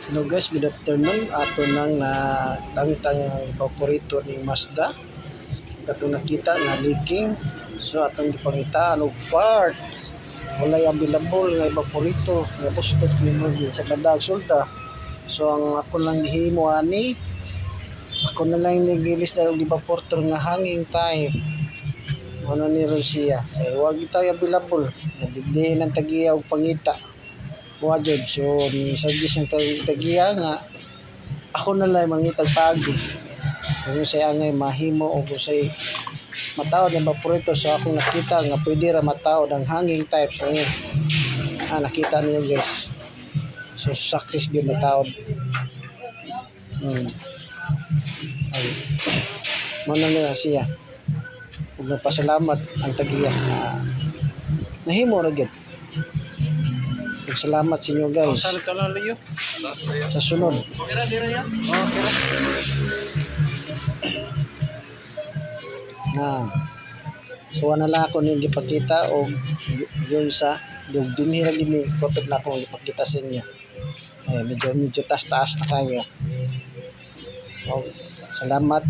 Hello guys, good afternoon. Ato nang na tangtang evaporator ni Mazda. Katong nakita nga leaking. So atong gipangita og parts. Walay available nga evaporator nga bustot nimo sa badag sulda. So ang ako lang gihimo ani, ako na lang nigilis na og evaporator nga hanging type. Ano ni ron siya? Wag itaw available. Nabiblihin ang tagiya og pangita. Wajud so ni suggest ang tagiya nga ako na lang mangitag pagi kung say angay mahimo o kung say matawad ang evaporator. So akong nakita nga pwede ra matawad ang hanging type. So yun, nakita niyo guys, so success gyud matawad. Ay, muna nga siya ug nagpasalamat ang tagiya nahimo ra gyud. Salamat sa inyo guys. Saan ito lang layo? Sa sunod. Kira, dira yan? Oo, kira. So na lang ako nung ipakita o yun sa yung dinhira gini photo na ako ipakita sa inyo. Medyo taas na kayo. Salamat.